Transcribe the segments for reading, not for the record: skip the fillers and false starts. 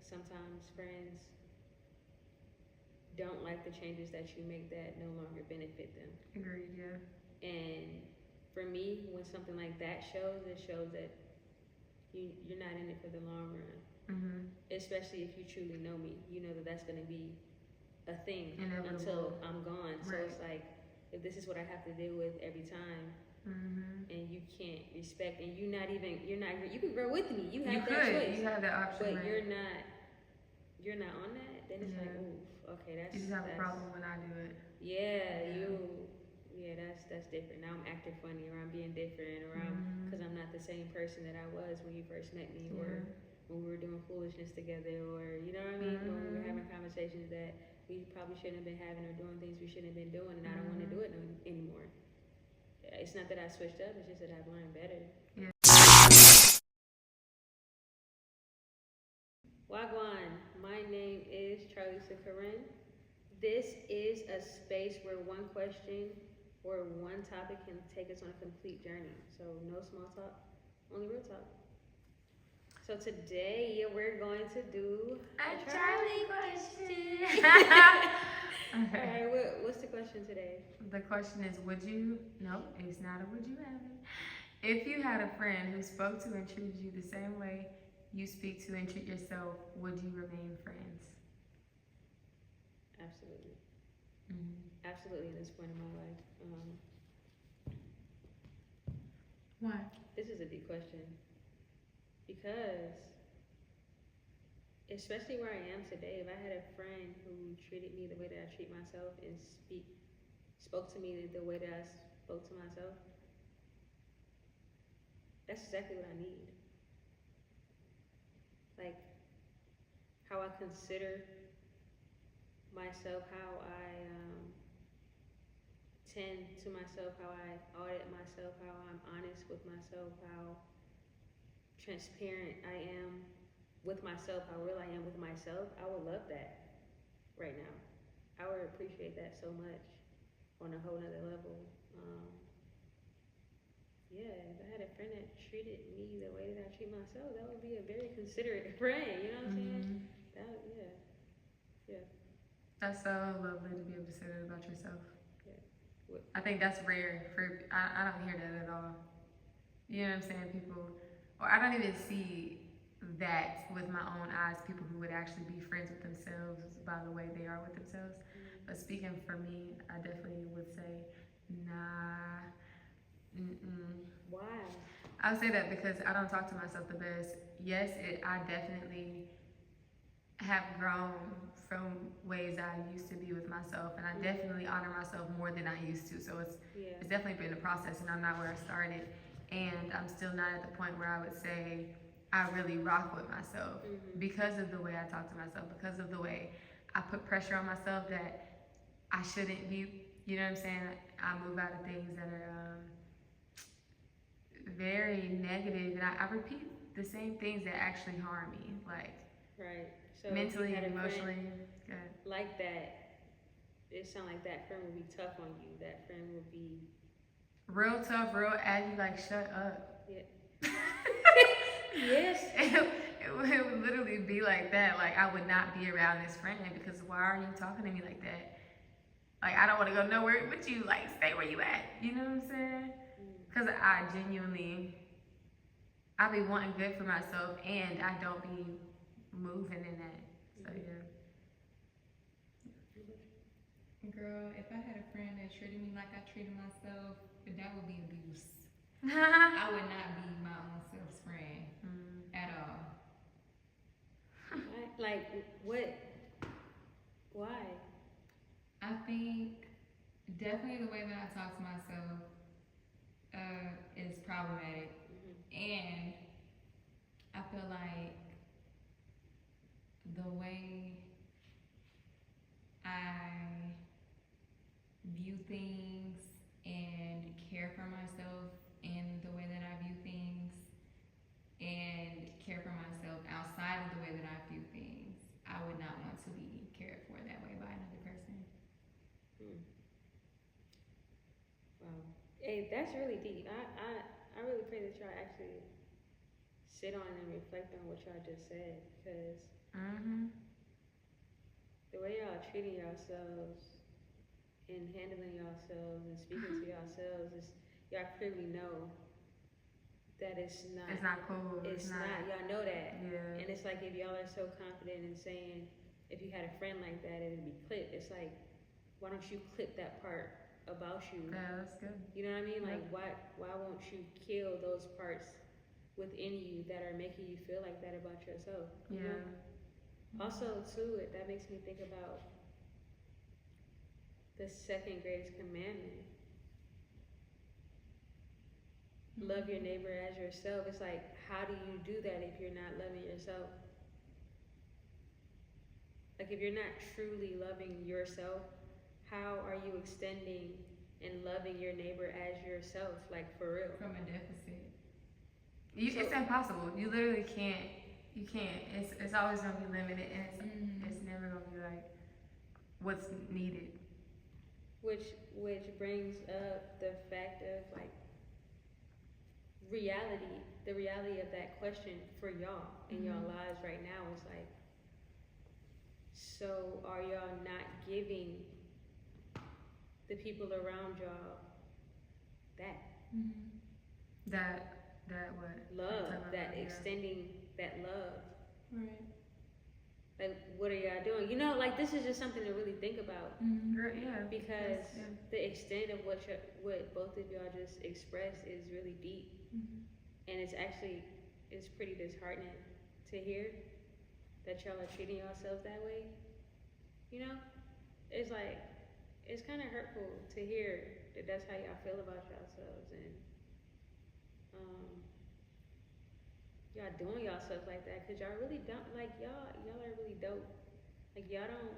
sometimes friends don't like the changes that you make that no longer benefit them. Agreed, yeah. And for me, when something like that shows, it shows that you're not in it for the long run. Mm-hmm. Especially if you truly know me, you know that that's going to be a thing Inevitable. until I'm gone. So Right. it's like, if this is what I have to deal with every time, Mm-hmm. and you can't respect, and you're not, you can grow with me. You You have that could. choice, You have that option, but right? you're not on that. Then it's like, Yeah. oof, okay, You just have a that's problem when I do it. yeah, Yeah. that's different. Now I'm acting funny, or I'm being different, or Mm-hmm. because I'm not the same person that I was when you first met me, Yeah. or when we were doing foolishness together, or you know what I mean, when we were Mm-hmm. having conversations that we probably shouldn't have been having, or doing things we shouldn't have been doing, and I don't want to Mm-hmm. do it anymore. It's not that I switched up; it's just that I've learned better. Yeah. Wagwan, my name is Charlie Corinne. This is a space where one question or one topic can take us on a complete journey. So no small talk, only real talk. So today we're going to do A a Charlie Charlie question. question. All Okay. right, what's the question today? The question is, would you? No, it's not a would you rather. If you had a friend who spoke to and treated you the same way you speak to and treat yourself, would you remain friends? Absolutely, Mm-hmm. absolutely. At this point in my life, Why? this is a deep question because, especially where I am today, if I had a friend who treated me the way that I treat myself and spoke to me the way that I spoke to myself, that's exactly what I need. Like how I consider myself, how I tend to myself, how I audit myself, how I'm honest with myself, how transparent I am with myself, how real I am with myself. I would love that right now. I would appreciate that so much on a whole nother level. Um, yeah, if I had a friend that treated me the way that I treat myself, that would be a very considerate friend. You know what I'm saying? Mm-hmm. Yeah, yeah, That's so lovely to be able to say that about yourself. yeah. What, I think that's rare for. I don't hear that at all. You know what I'm saying? People, or I don't even see that with my own eyes. People who would actually be friends with themselves by the way they are with themselves. But speaking for me, I definitely would say, nah, mm-mm. why? I would say that because I don't talk to myself the best. Yes, I definitely have grown from ways I used to be with myself, and I definitely honor myself more than I used to. So Yeah. it's definitely been a process, and I'm not where I started, and I'm still not at the point where I would say I really rock with myself because of the way I talk to myself, because of the way I put pressure on myself that I shouldn't be. You know what I'm saying? I move out of things that are very negative, and I repeat the same things that actually harm me, like Right. So if you mentally had and a friend emotionally. Good. like that, it sounds like that friend would be tough on you. That friend would be Real tough, real aggy, like shut up. yeah. Yes. It would literally be like that. Like I would not be around this friend because why are you talking to me like that? Like I don't want to go nowhere with you. Like stay where you at. You know what I'm saying? Because I genuinely, I be wanting good for myself, and I don't be moving in that. So yeah. Girl, if I had a friend that treated me like I treated myself, that would be abuse. I would not be my own self's friend at all. Right? Like what? Why? I think definitely the way that I talk to myself is problematic, and I feel like the way I view things and care for myself in the way that I view things and care for myself outside of the way that I view things, I would not want to be cared for that way by another person. Hmm. Wow. Hey, that's really deep. I really pray that y'all actually sit on and reflect on what y'all just said because Mhm. The way y'all treating yourselves and handling yourselves and speaking to yourselves is y'all clearly know that it's not. It's not cool. It's not. Y'all know that. Yeah. And it's like if y'all are so confident in saying if you had a friend like that it'd be clipped. It's like why don't you clip that part about you? Yeah, that's good. You know what I mean? Yeah. Like why won't you kill those parts within you that are making you feel like that about yourself? You Yeah. know? Also too, that makes me think about the second greatest commandment. Love your neighbor as yourself. It's like, how do you do that if you're not loving yourself? Like, if you're not truly loving yourself, how are you extending and loving your neighbor as yourself? Like, for real. From a deficit. It's impossible. You literally can't. You can't. It's always gonna be limited, and it's never gonna be like what's needed. Which brings up the fact of like reality. The reality of that question for y'all in y'all lives right now is like, so are y'all not giving the people around y'all that That what? love, that Yeah. extending that love? Right. Like, what are y'all doing? You know, like, this is just something to really think about. Girl, yeah. Because Yeah. the extent of what both of y'all just expressed is really deep. And it's pretty disheartening to hear that y'all are treating yourselves that way. You know? It's like, it's kind of hurtful to hear that that's how y'all feel about yourselves. And y'all doing yourself like that because y'all really don't, like, y'all are really dope. Like, y'all don't,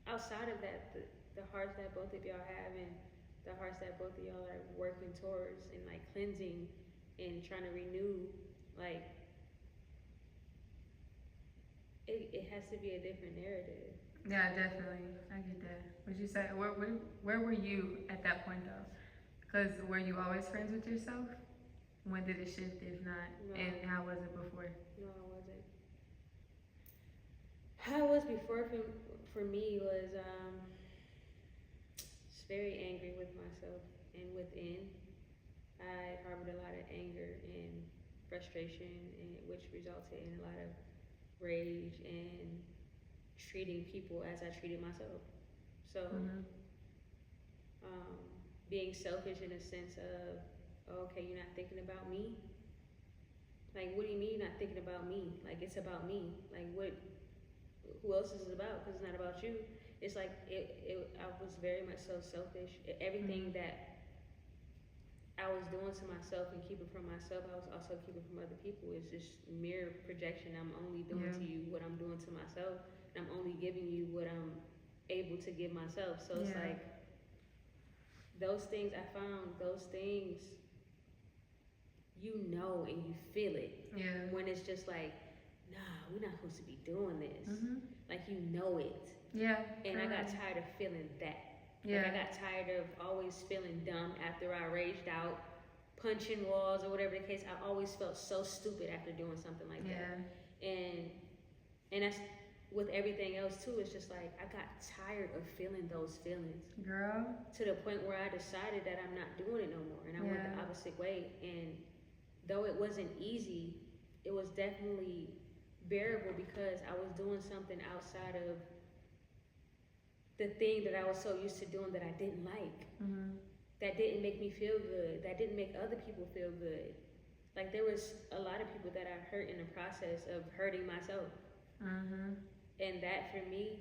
outside of that, the hearts that both of y'all have and the hearts that both of y'all are working towards and like cleansing and trying to renew, like, it has to be a different narrative. Yeah, definitely. I get that. Would you say where were you at that point though? Because were you always friends with yourself? When did it shift, if not? No. And how was it before? No, I wasn't. How it was before for me was just very angry with myself and within. I harbored a lot of anger and frustration, and which resulted in a lot of rage and treating people as I treated myself. So, being selfish in a sense of, oh, okay, you're not thinking about me? Like, what do you mean you're not thinking about me? Like, it's about me. Like, who else is it about? Because it's not about you. It's like, I was very much so selfish. Everything that I was doing to myself and keeping from myself, I was also keeping from other people. It's just mere projection. I'm only doing to you what I'm doing to myself, and I'm only giving you what I'm able to give myself. So it's like, those things, I found those things, you know, and you feel it. Yeah. When it's just like, nah, we're not supposed to be doing this. Like, you know it. Yeah. And I got tired of feeling that. Yeah. Like, I got tired of always feeling dumb after I raged out, punching walls or whatever the case. I always felt so stupid after doing something like that. And that's with everything else too. It's just like, I got tired of feeling those feelings. Girl. To the point where I decided that I'm not doing it no more. And I went the opposite way. And though it wasn't easy, it was definitely bearable because I was doing something outside of the thing that I was so used to doing that I didn't like. That didn't make me feel good. That didn't make other people feel good. Like, there was a lot of people that I hurt in the process of hurting myself. And that for me,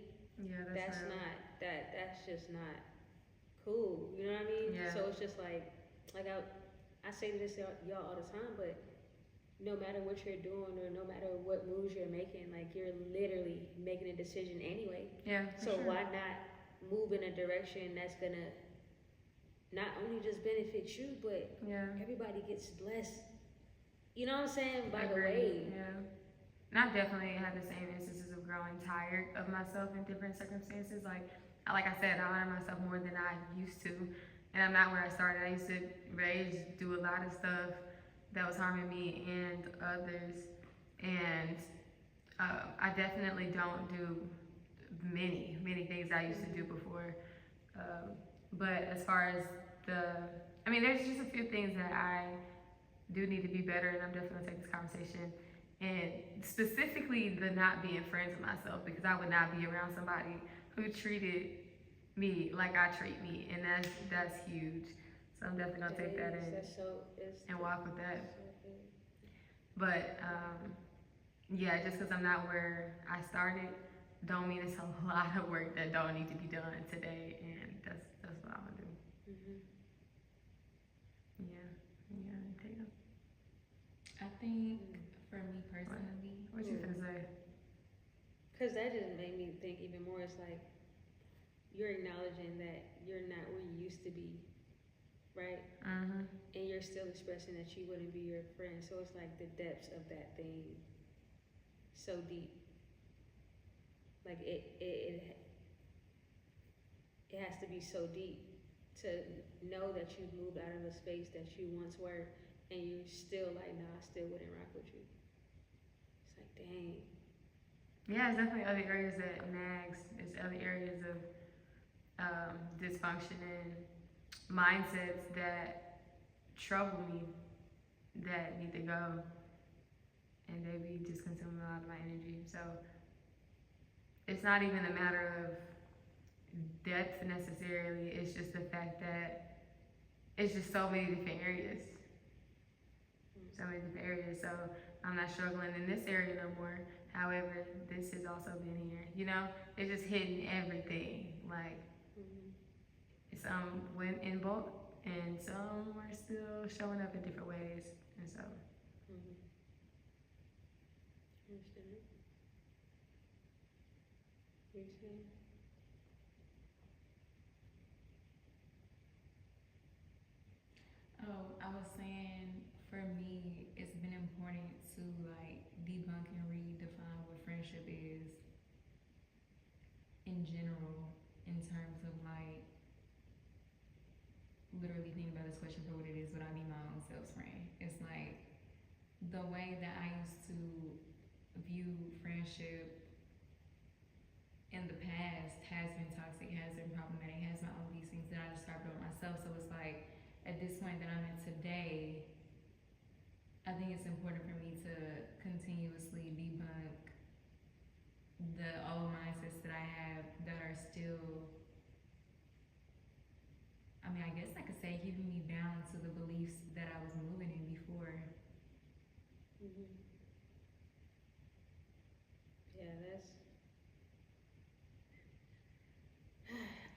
that's just not cool. You know what I mean? Yeah. So it's just like I say this to y'all all the time, but no matter what you're doing or no matter what moves you're making, like, you're literally making a decision anyway. Yeah. So why not move in a direction that's gonna not only just benefit you, but everybody gets blessed. You know what I'm saying? By the way. Yeah. And I definitely had the same instances of growing tired of myself in different circumstances. Like I said, I honor myself more than I used to. And I'm not where I started. I used to rage, do a lot of stuff that was harming me and others. And I I definitely don't do many things I used to do before. But as far as there's just a few things that I do need to be better, and I'm definitely gonna take this conversation. And specifically, the not being friends with myself, because I would not be around somebody who treated me like I treat me, and that's huge. So I'm definitely gonna take that in and walk with that. But yeah, just because I'm not where I started, don't mean it's a lot of work that don't need to be done today, and that's what I'm gonna do. Mm-hmm. Yeah, take it. I think for me personally, What you finna say? Because that just made me think even more. It's like you're acknowledging that you're not where you used to be, right? Mm-hmm. And you're still expressing that you wouldn't be your friend. So it's like the depths of that thing so deep. Like it has to be so deep to know that you've moved out of a space that you once were, and you're still like, nah, I still wouldn't rock with you. It's like, dang. Yeah, it's definitely other areas that nags. There's other areas of dysfunction and mindsets that trouble me that need to go, and they be just consuming a lot of my energy. So it's not even a matter of depth necessarily. It's just the fact that it's just so many different areas. So many different areas. So I'm not struggling in this area no more. However, this has also been here. You know, it's just hitting everything. Like some went in bulk, and some are still showing up in different ways. And so, Understand. You saying? oh, I was saying for me, it's been important to like debunk and redefine what friendship is in general, in terms of like literally thinking about this question for what it is without me my own self's friend. It's like the way that I used to view friendship in the past has been toxic, has been problematic, has my own these things that I described about myself. So it's like at this point that I'm at today, I think it's important for me to continuously debunk the old mindsets that I have that are still, I mean, I guess I could say keeping me bound to the beliefs that I was moving in before. Yeah, that's.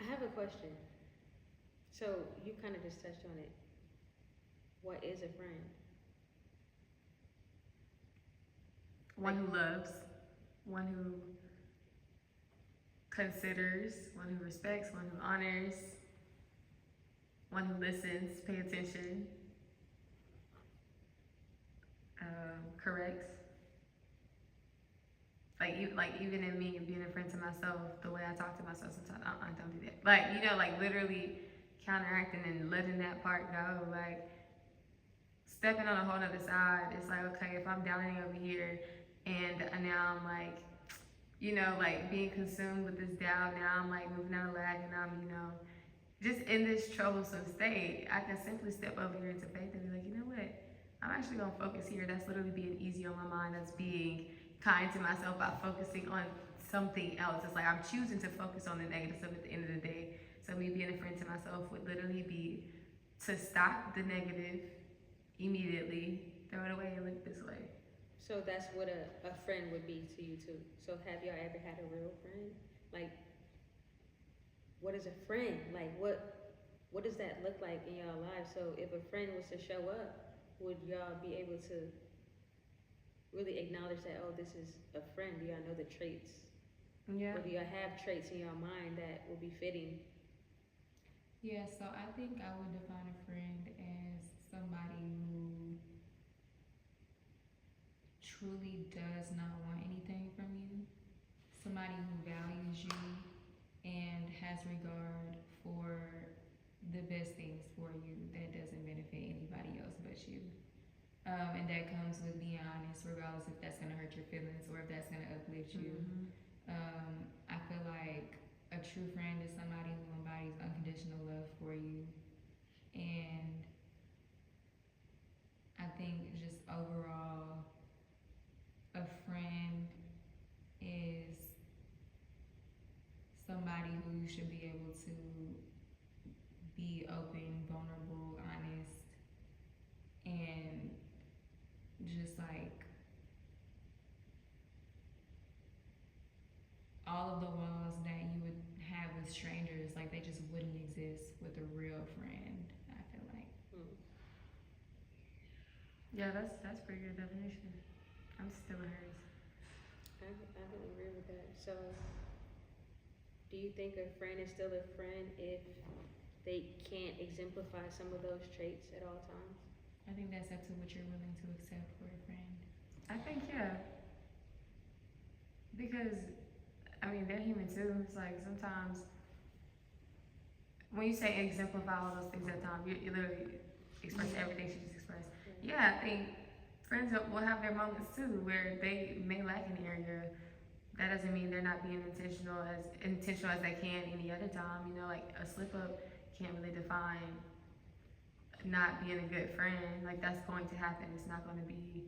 I have a question. So you kind of just touched on it. What is a friend? one who loves, one who considers, one who respects, one who honors, one who listens, pay attention, corrects. Like even in me being a friend to myself, the way I talk to myself sometimes, don't do that. Like like literally counteracting and letting that part go. Like stepping on a whole other side. It's like, okay, if I'm downing over here, and now I'm like, like being consumed with this doubt. Now I'm like moving out of lag, and I'm just in this troublesome state. I can simply step over here into faith and be like, you know what? I'm actually gonna focus here. That's literally being easy on my mind. That's being kind to myself by focusing on something else. It's like I'm choosing to focus on the negative stuff at the end of the day. So me being a friend to myself would literally be to stop the negative immediately, throw it away, and look this way. So that's what a friend would be to you too. So have y'all ever had a real friend? Like, what is a friend? Like, what does that look like in y'all lives? So if a friend was to show up, would y'all be able to really acknowledge that, oh, this is a friend? Do y'all know the traits? Yeah. Or do y'all have traits in your mind that will be fitting? Yeah, so I think I would define a friend as somebody who truly does not want anything from you, somebody who values you and has regard for the best things for you that doesn't benefit anybody else but you. And that comes with being honest, regardless if that's gonna hurt your feelings or if that's gonna uplift you. I feel like a true friend is somebody who embodies unconditional love for you, and I think just overall, a friend is somebody who you should be able to be open, vulnerable, honest, and just like all of the walls that you would have with strangers, like they just wouldn't exist with a real friend. I feel like. Yeah, that's pretty good definition. I'm still in hers. I can agree with that. So, do you think a friend is still a friend if they can't exemplify some of those traits at all times? I think that's up to what you're willing to accept for a friend. I think yeah, because I mean they're human too. It's like sometimes when you say exemplify all those things at times, you literally express everything she just expressed. Yeah, I think friends will have their moments too where they may lack an area. That doesn't mean they're not being intentional as they can any other time. You know, like a slip up can't really define not being a good friend. Like that's going to happen. It's not going to be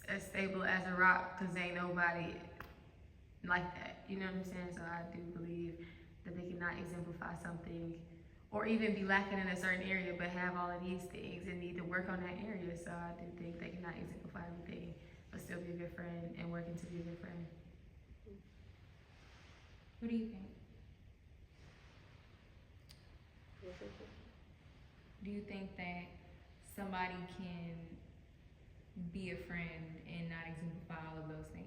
as stable as a rock because ain't nobody like that. You know what I'm saying? So I do believe that they cannot exemplify something or even be lacking in a certain area but have all of these things and need to work on that area. So I do think they cannot exemplify everything but still be a good friend and working to be a good friend. What do you think? Do you think that somebody can be a friend and not exemplify all of those things?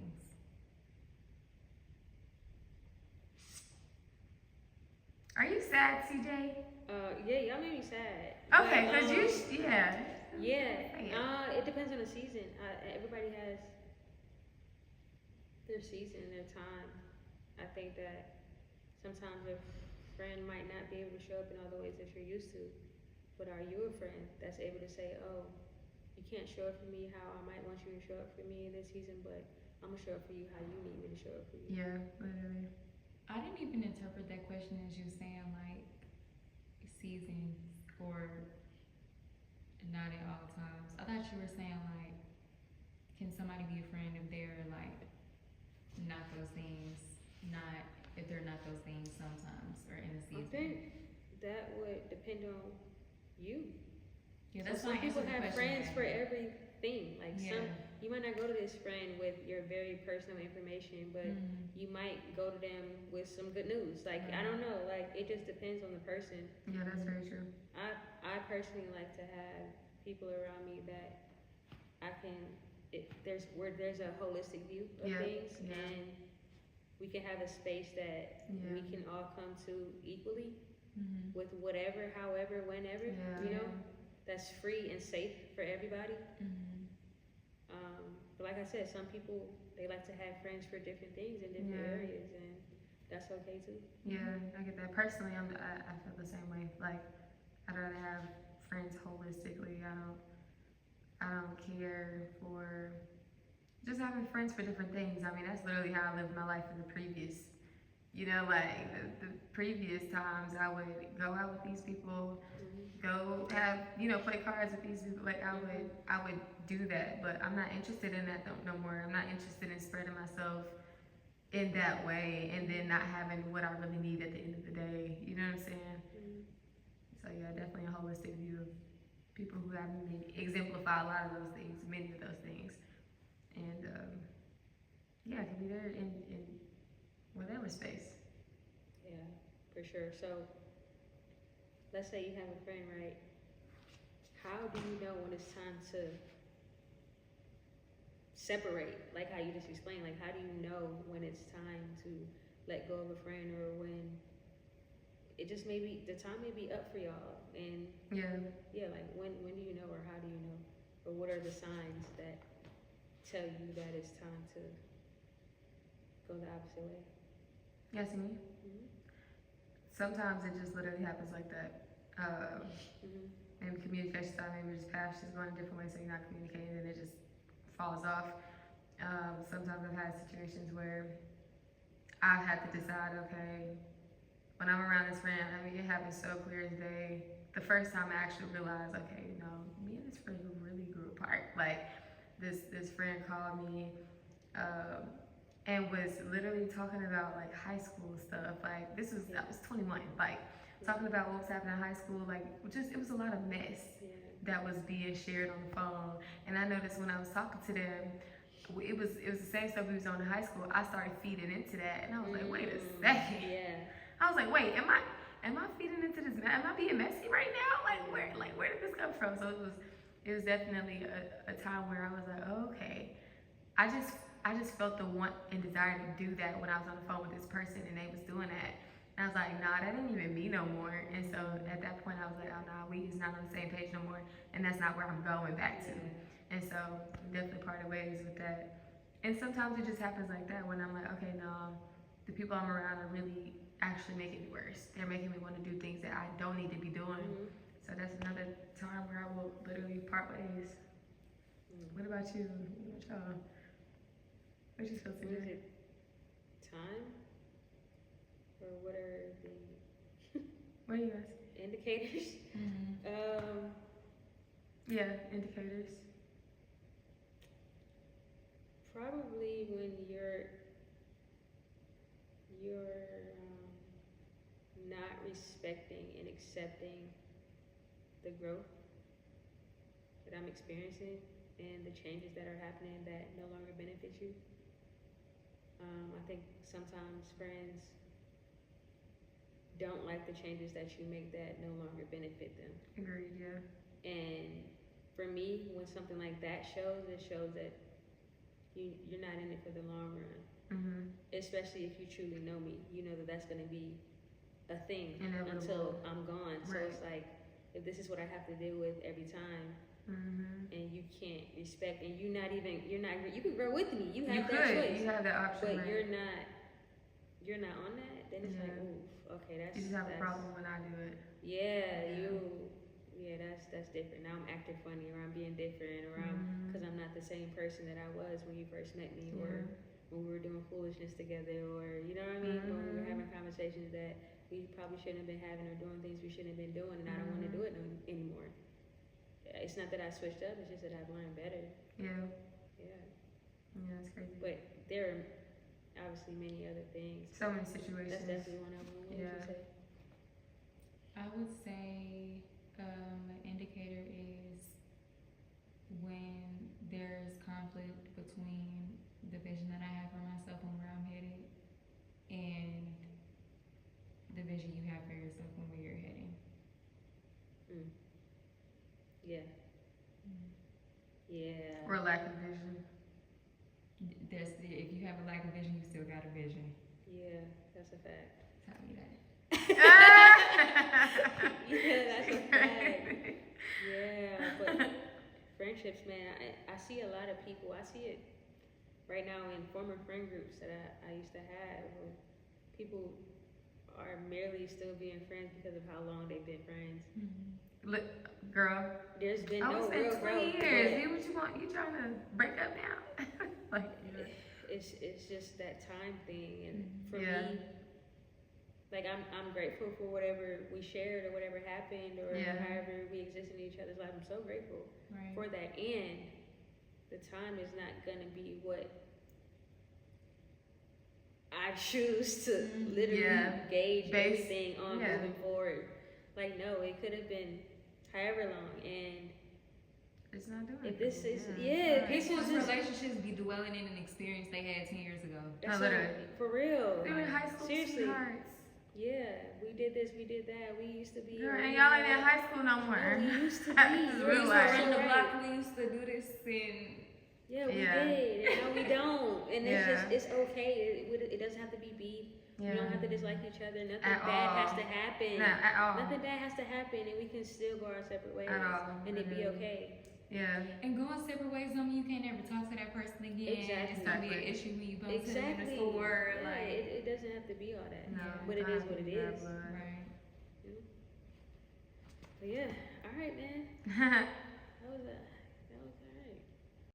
Are you sad, CJ? Yeah, y'all made me sad. Okay, because yeah. Yeah. It depends on the season. Everybody has their season and their time. I think that sometimes a friend might not be able to show up in all the ways that you're used to. But are you a friend that's able to say, oh, you can't show up for me how I might want you to show up for me in this season, but I'm going to show up for you how you need me to show up for you? Yeah, literally. I didn't even interpret that question as you saying like seasons or not at all times. I thought you were saying like, can somebody be a friend if they're like not those things, not if they're not those things sometimes or in a season? I think that would depend on you. Yeah, that's some why I people answered the have question friends back. for everything. Like Yeah. you might not go to this friend with your very personal information, but you might go to them with some good news. Like I don't know, like it just depends on the person. Yeah, that's very true. I personally like to have people around me that I can there's a holistic view of things, and we can have a space that we can all come to equally with whatever, however, whenever, you know, that's free and safe for everybody. But like I said, some people, they like to have friends for different things in different areas, and that's okay too. Yeah, I get that. Personally, I feel the same way. Like, I'd rather have friends holistically. I don't care for just having friends for different things. I mean, that's literally how I lived my life in the previous, you know, like the previous times I would go out with these people, go have, you know, play cards with these people. Like I would do that, but I'm not interested in that no more. I'm not interested in spreading myself in that way and then not having what I really need at the end of the day. You know what I'm saying? So yeah, definitely a holistic view of people who have me exemplify a lot of those things, many of those things. And yeah, to be there in whatever space. Yeah, for sure. So let's say you have a friend, right? How do you know when it's time to separate? Like how you just explained, like how do you know when it's time to let go of a friend, or when it just maybe the time may be up for y'all? And like when do you know, or how do you know, or what are the signs that tell you that it's time to go the opposite way? Yes, me. Sometimes it just literally happens like that. maybe communication style, maybe just past just going a different way, so you're not communicating, and it just falls off. Sometimes I've had situations where I've had to decide, okay, when I'm around this friend, I mean, it happens so clear as day. The first time I actually realized, okay, you know, me and this friend really grew apart. Like, this friend called me and was literally talking about like high school stuff. Like, I was 21. Like, talking about what was happening in high school. Like, it was a lot of mess that was being shared on the phone. And I noticed when I was talking to them, it was the same stuff we was on in high school. I started feeding into that, and I was like, wait a second. Yeah. I was like, wait, am I feeding into this? Am I being messy right now? Like where did this come from? So it was definitely a time where I was like, oh, okay. I just felt the want and desire to do that when I was on the phone with this person and they was doing that. And I was like, nah, that ain't even me no more. And so at that point I was like, oh nah, we is not on the same page no more, and that's not where I'm going back to. And so definitely parted ways with that. And sometimes it just happens like that when I'm like, okay, no, the people I'm around are really actually making it worse. They're making me want to do things that I don't need to be doing. So that's another time where I will literally part ways. What about you? What about y'all? What you supposed to do? Is it time? Or what are the What are you asking? indicators? Yeah, indicators. Probably when you're not respecting and accepting the growth that I'm experiencing and the changes that are happening that no longer benefit you. I think sometimes friends don't like the changes that you make that no longer benefit them. Agreed, yeah. And for me, when something like that shows, it shows that you're not in it for the long run. Especially if you truly know me, you know that that's going to be a thing until I'm gone. So it's like, if this is what I have to deal with every time, and you can't respect, and you can grow with me. You have that choice. You have that option, but you're not on that. Then it's like, oof, okay, you just have a problem when I do it. That's different. Now I'm acting funny, or I'm being different, or because I'm not the same person that I was when you first met me, or when we were doing foolishness together, or you know what I mean, when we were having conversations that we probably shouldn't have been having, or doing things we shouldn't have been doing, and I don't want to do it anymore. It's not that I switched up; it's just that I've learned better. Yeah, that's crazy. But there are obviously many other things. So many situations. That's definitely one of them. What would you say? I would say an indicator is when there's conflict between the vision that I have for myself and where I'm headed, and the vision you have for yourself and where you're heading. Yeah. Or lack of vision. If you have a lack of vision, you still got a vision. Yeah, that's a fact. Tell me that. Yeah, that's a fact. Yeah, but friendships, man, I see a lot of people. I see it right now in former friend groups that I used to have, where people are merely still being friends because of how long they've been friends. Look, girl, there's been no real growth. 20 years. Do what you want. You trying to break up now? Like, it's just that time thing, and for me, like I'm grateful for whatever we shared or whatever happened or however we existed in each other's life. I'm so grateful for that, and the time is not gonna be what I choose to literally gauge everything on moving forward. Like, no, it could have been however long, and it's not doing it. If this is people's relationships be dwelling in an experience they had 10 years ago. That's literally for real. They were high school sweethearts. Yeah, we did this, we did that. We used to be. Girl, and y'all ain't in high school no more. No, we used to be. We used to run the block. We used to do this and. Yeah, we did. And no, we don't. And it's okay. It doesn't have to be beef. We don't have to dislike each other. Nothing bad has to happen. At all. Nothing bad has to happen, and we can still go our separate ways. And it be okay. Yeah. And going separate ways don't mean you can't ever talk to that person again. Exactly. It's gonna be an issue when you bump into them in the store. Yeah, like it doesn't have to be all that. No, but it is what it is. right. But yeah, all right, man. That was